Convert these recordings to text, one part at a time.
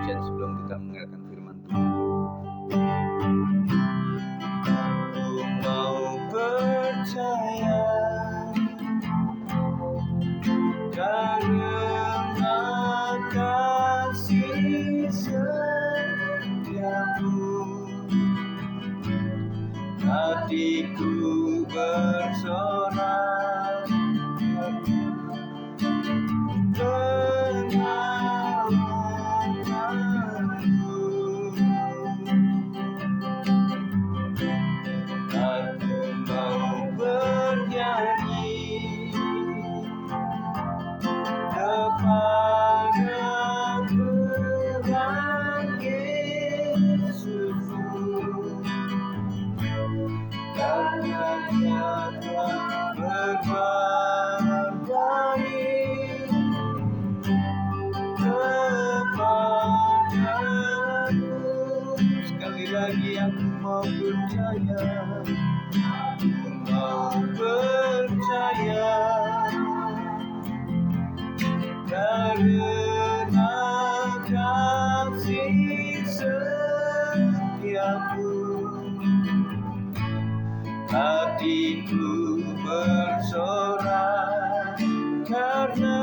pujian sebelum kita mendengarkan firman Tuhan. Aku mau percaya karena kasih setiamu, hatiku bersorak pengalamanmu. Aku mau bernyanyi kepada Tuhan Yesusku, karena Dia telah berbuat baik kepadaku. Sekali lagi aku mau percaya, aku mau percaya karena kasih setiamu, hatiku bersorak karena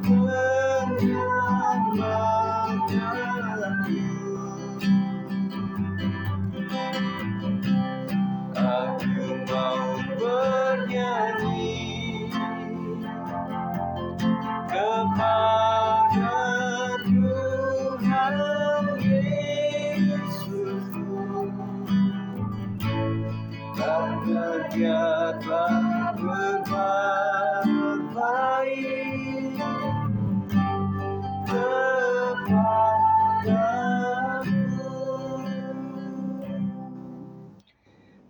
penyelamatmu. Aku mau bernyanyi kepada Tuhan Yesusku, karena Dia telah berbuat baik kepadaku.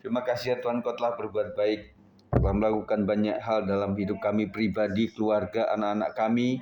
Terima kasih ya Tuhan, Kau telah berbuat baik, telah melakukan banyak hal dalam hidup kami pribadi, keluarga, anak-anak kami,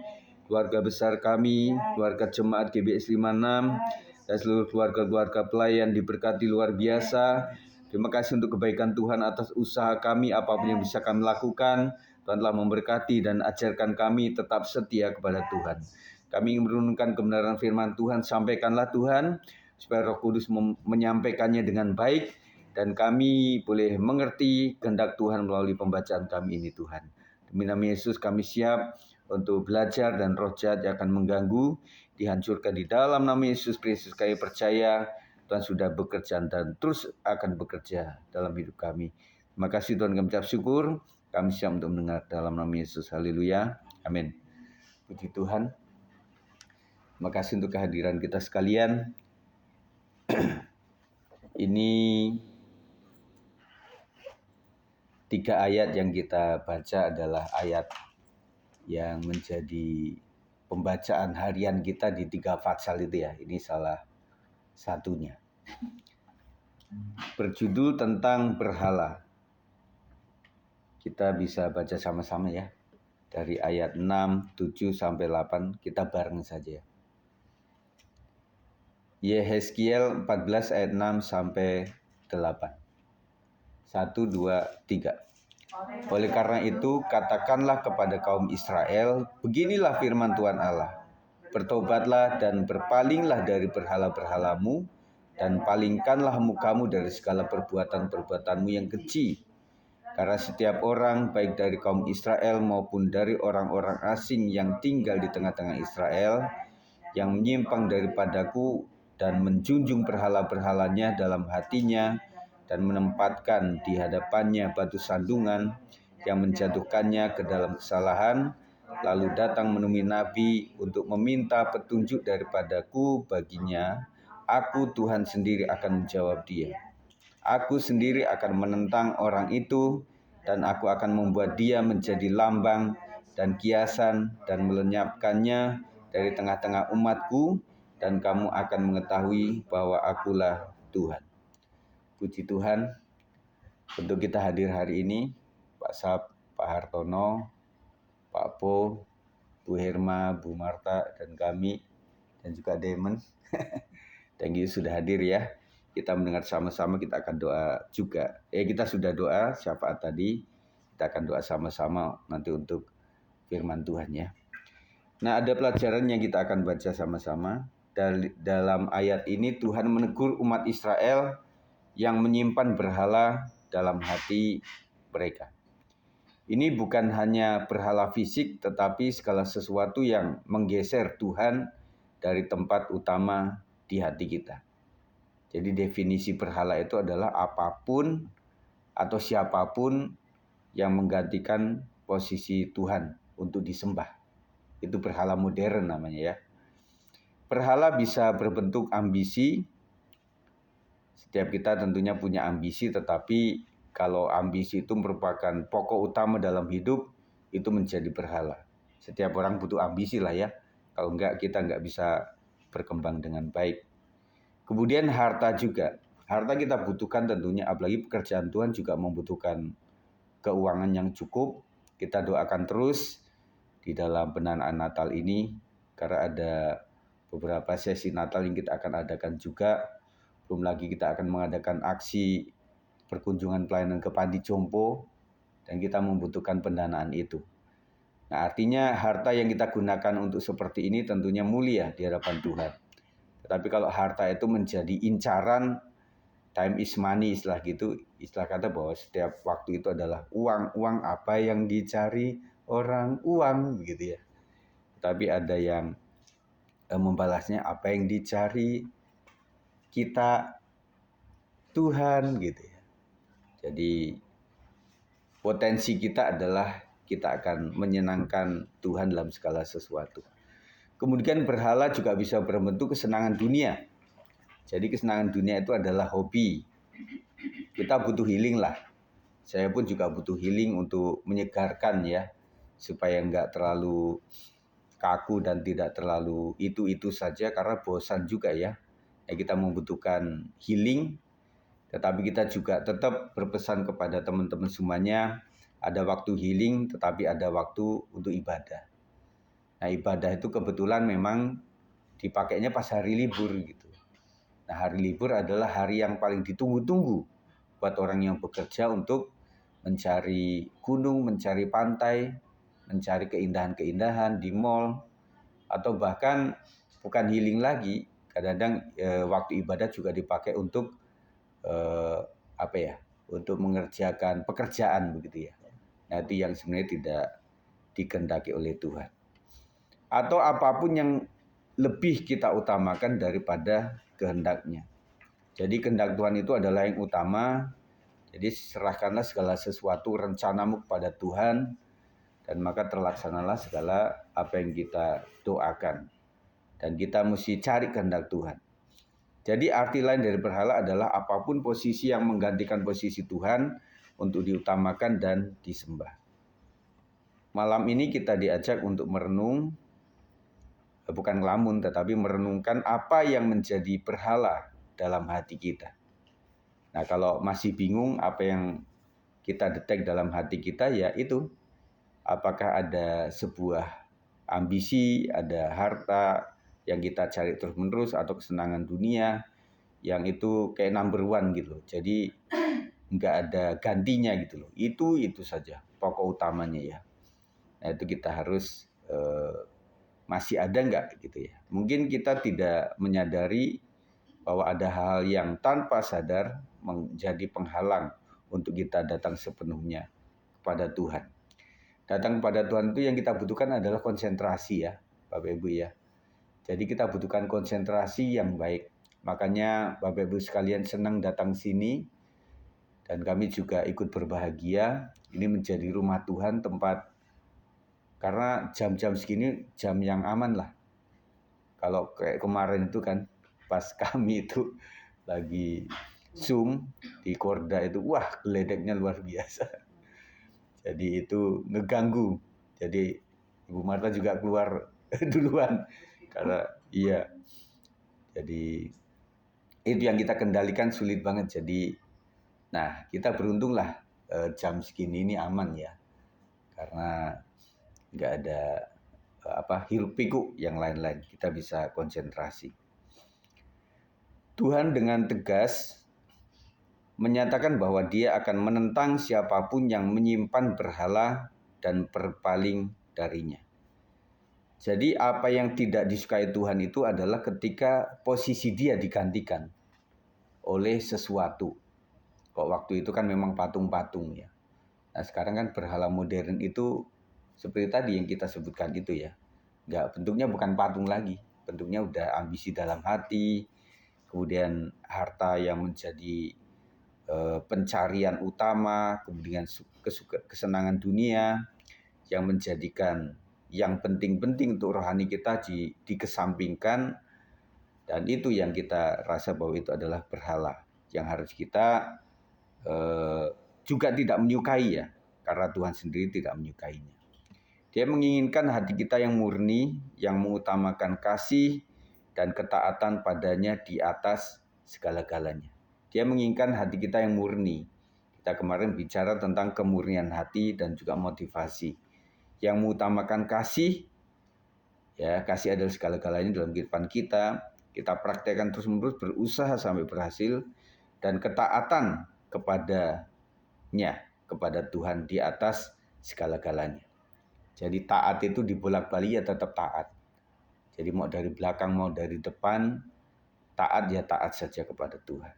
keluarga besar kami, keluarga jemaat GBS 56, dan seluruh keluarga-keluarga pelayan diberkati luar biasa. Terima kasih untuk kebaikan Tuhan atas usaha kami, apapun yang bisa kami lakukan. Tuhan telah memberkati dan ajarkan kami tetap setia kepada Tuhan. Kami ingin merenungkan kebenaran firman Tuhan, sampaikanlah Tuhan, supaya Roh Kudus menyampaikannya dengan baik, dan kami boleh mengerti kehendak Tuhan melalui pembacaan kami ini Tuhan. Demi nama Yesus kami siap untuk belajar, dan roh jahat yang akan mengganggu dihancurkan di dalam nama Yesus Kristus. Kami percaya Tuhan sudah bekerja dan terus akan bekerja dalam hidup kami. Terima kasih Tuhan, kami ucap syukur. Kami siap untuk mendengar dalam nama Yesus. Haleluya. Amin. Puji Tuhan. Terima kasih untuk kehadiran kita sekalian. Ini 3 ayat yang kita baca adalah ayat yang menjadi pembacaan harian kita di 3 Fatsal itu ya. Ini salah satunya. Berjudul tentang berhala. Kita bisa baca sama-sama ya. Dari ayat 6, 7 sampai 8 kita bareng saja. Yehezkiel 14 ayat 6 sampai 8. 1, 2, 3. Oleh karena itu, katakanlah kepada kaum Israel, beginilah firman Tuhan Allah. Bertobatlah dan berpalinglah dari berhala-berhalamu, dan palingkanlah mukamu dari segala perbuatan-perbuatanmu yang keji. Karena setiap orang, baik dari kaum Israel maupun dari orang-orang asing yang tinggal di tengah-tengah Israel, yang menyimpang daripadaku dan menjunjung berhala-berhalanya dalam hatinya, dan menempatkan di hadapannya batu sandungan yang menjatuhkannya ke dalam kesalahan, lalu datang menemui Nabi untuk meminta petunjuk daripadaku baginya, aku Tuhan sendiri akan menjawab dia. Aku sendiri akan menentang orang itu, dan aku akan membuat dia menjadi lambang dan kiasan dan melenyapkannya dari tengah-tengah umatku, dan kamu akan mengetahui bahwa akulah Tuhan. Puji Tuhan, untuk kita hadir hari ini, Pak Sab, Pak Hartono, Pak Po, Bu Herma, Bu Marta, dan kami, dan juga Damon. Thank you sudah hadir ya. Kita mendengar sama-sama, kita akan doa juga. Kita sudah doa, syafaat tadi. Kita akan doa sama-sama nanti untuk firman Tuhan ya. Nah, ada pelajaran yang kita akan baca sama-sama. Dalam ayat ini Tuhan menegur umat Israel yang menyimpan berhala dalam hati mereka. Ini bukan hanya berhala fisik, tetapi segala sesuatu yang menggeser Tuhan dari tempat utama di hati kita. Jadi definisi berhala itu adalah apapun atau siapapun yang menggantikan posisi Tuhan untuk disembah. Itu berhala modern namanya ya. Berhala bisa berbentuk ambisi. Setiap kita tentunya punya ambisi, tetapi kalau ambisi itu merupakan pokok utama dalam hidup, itu menjadi berhala. Setiap orang butuh ambisi lah ya. Kalau enggak, kita enggak bisa berkembang dengan baik. Kemudian harta juga. Harta kita butuhkan tentunya, apalagi pekerjaan Tuhan juga membutuhkan keuangan yang cukup. Kita doakan terus di dalam pendanaan Natal ini, karena ada beberapa sesi Natal yang kita akan adakan juga. Belum lagi kita akan mengadakan aksi perkunjungan pelayanan ke Panti Jompo, dan kita membutuhkan pendanaan itu. Nah, artinya harta yang kita gunakan untuk seperti ini tentunya mulia di hadapan Tuhan. Tetapi kalau harta itu menjadi incaran, time is money, istilah gitu, istilah kata bahwa setiap waktu itu adalah uang, uang apa yang dicari orang, uang, begitu ya. Tapi ada yang membalasnya, apa yang dicari kita, Tuhan, gitu ya. Jadi potensi kita adalah kita akan menyenangkan Tuhan dalam segala sesuatu. Kemudian berhala juga bisa berbentuk kesenangan dunia. Jadi kesenangan dunia itu adalah hobi. Kita butuh healing lah. Saya pun juga butuh healing untuk menyegarkan ya. Supaya enggak terlalu kaku dan tidak terlalu itu saja, karena bosan juga ya. Kita membutuhkan healing. Tetapi kita juga tetap berpesan kepada teman-teman semuanya, ada waktu healing tetapi ada waktu untuk ibadah. Nah, ibadah itu kebetulan memang dipakainya pas hari libur gitu. Nah, hari libur adalah hari yang paling ditunggu-tunggu buat orang yang bekerja untuk mencari gunung, mencari pantai, mencari keindahan-keindahan di mall, atau bahkan bukan healing lagi, kadang-kadang waktu ibadah juga dipakai untuk untuk mengerjakan pekerjaan begitu ya. Nah, itu yang sebenarnya tidak dikehendaki oleh Tuhan. Atau apapun yang lebih kita utamakan daripada kehendaknya. Jadi kehendak Tuhan itu adalah yang utama. Jadi serahkanlah segala sesuatu rencanamu kepada Tuhan, dan maka terlaksanalah segala apa yang kita doakan. Dan kita mesti cari kehendak Tuhan. Jadi arti lain dari berhala adalah apapun posisi yang menggantikan posisi Tuhan untuk diutamakan dan disembah. Malam ini kita diajak untuk merenung, bukan ngelamun, tetapi merenungkan apa yang menjadi berhala dalam hati kita. Nah, kalau masih bingung apa yang kita detek dalam hati kita, ya itu. Apakah ada sebuah ambisi, ada harta yang kita cari terus-menerus, atau kesenangan dunia yang itu kayak number one gitu. Jadi nggak ada gantinya gitu loh. Itu saja pokok utamanya ya. Nah, itu kita harus masih ada nggak gitu ya. Mungkin kita tidak menyadari bahwa ada hal yang tanpa sadar menjadi penghalang untuk kita datang sepenuhnya kepada Tuhan. Datang kepada Tuhan itu yang kita butuhkan adalah konsentrasi ya, Bapak Ibu ya. Jadi kita butuhkan konsentrasi yang baik. Makanya Bapak Ibu sekalian senang datang sini, dan kami juga ikut berbahagia. Ini menjadi rumah Tuhan, tempat, karena jam-jam segini jam yang aman lah. Kalau kayak kemarin itu kan pas kami itu lagi Zoom di Korda itu, wah geledeknya luar biasa. Jadi itu ngeganggu. Jadi Ibu Marta juga keluar duluan karena iya. Jadi itu yang kita kendalikan sulit banget. Jadi nah, kita beruntung lah jam segini ini aman ya. Karena nggak ada hiruk pikuk yang lain-lain. Kita bisa konsentrasi. Tuhan dengan tegas menyatakan bahwa Dia akan menentang siapapun yang menyimpan berhala dan berpaling darinya. Jadi apa yang tidak disukai Tuhan itu adalah ketika posisi dia digantikan oleh sesuatu. Kok waktu itu kan memang patung-patung ya. Nah sekarang kan berhala modern itu seperti tadi yang kita sebutkan itu ya. Bentuknya bukan patung lagi. Bentuknya udah ambisi dalam hati, kemudian harta yang menjadi pencarian utama, kemudian kesenangan dunia yang menjadikan yang penting-penting untuk rohani kita dikesampingkan, dan itu yang kita rasa bahwa itu adalah berhala yang harus kita juga tidak menyukai ya, karena Tuhan sendiri tidak menyukainya. Dia menginginkan hati kita yang murni, yang mengutamakan kasih dan ketaatan padanya di atas segala-galanya. Dia menginginkan hati kita yang murni. Kita kemarin bicara tentang kemurnian hati dan juga motivasi. Yang mengutamakan kasih, ya kasih adalah segala-galanya dalam kehidupan kita. Kita praktekkan terus-menerus, berusaha sampai berhasil, dan ketaatan kepadanya, kepada Tuhan di atas segala-galanya. Jadi taat itu dibolak-balik ya tetap taat. Jadi mau dari belakang mau dari depan, taat ya taat saja kepada Tuhan.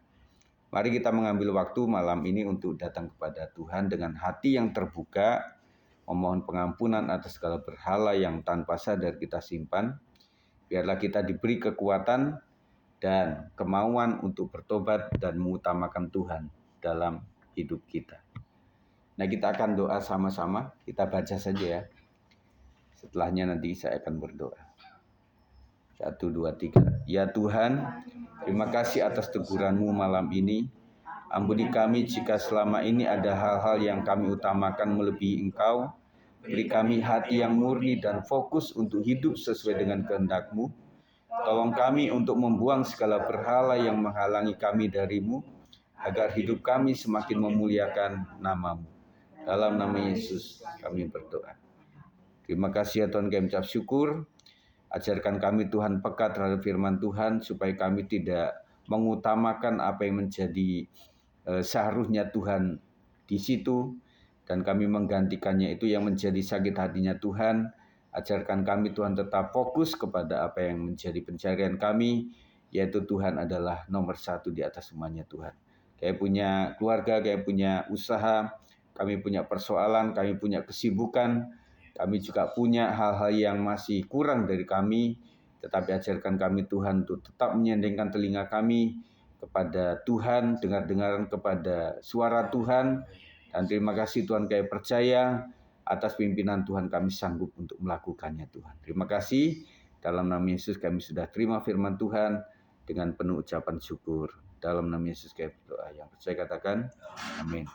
Mari kita mengambil waktu malam ini untuk datang kepada Tuhan dengan hati yang terbuka, memohon pengampunan atas segala berhala yang tanpa sadar kita simpan. Biarlah kita diberi kekuatan dan kemauan untuk bertobat dan mengutamakan Tuhan dalam hidup kita. Nah, kita akan doa sama-sama. Kita baca saja ya. Setelahnya nanti saya akan berdoa. 1, 2, 3. Ya Tuhan, terima kasih atas teguran-Mu malam ini. Ampuni kami jika selama ini ada hal-hal yang kami utamakan melebihi Engkau. Beri kami hati yang murni dan fokus untuk hidup sesuai dengan kehendak-Mu. Tolong kami untuk membuang segala berhala yang menghalangi kami dari-Mu, agar hidup kami semakin memuliakan nama-Mu. Dalam nama Yesus kami berdoa. Terima kasih ya Tuhan, kami ucap syukur. Ajarkan kami Tuhan peka terhadap firman Tuhan, supaya kami tidak mengutamakan apa yang menjadi seharusnya Tuhan di situ, dan kami menggantikannya itu yang menjadi sakit hatinya Tuhan. Ajarkan kami Tuhan tetap fokus kepada apa yang menjadi pencarian kami, yaitu Tuhan adalah nomor 1 di atas semuanya Tuhan. Kami punya keluarga, kami punya usaha, kami punya persoalan, kami punya kesibukan, kami juga punya hal-hal yang masih kurang dari kami, tetapi ajarkan kami Tuhan untuk tetap menyendengkan telinga kami kepada Tuhan, dengar-dengaran kepada suara Tuhan. Dan terima kasih Tuhan, kami percaya atas pimpinan Tuhan kami sanggup untuk melakukannya Tuhan. Terima kasih, dalam nama Yesus kami sudah terima firman Tuhan dengan penuh ucapan syukur. Dalam nama Yesus kami berdoa. Yang percaya katakan amin.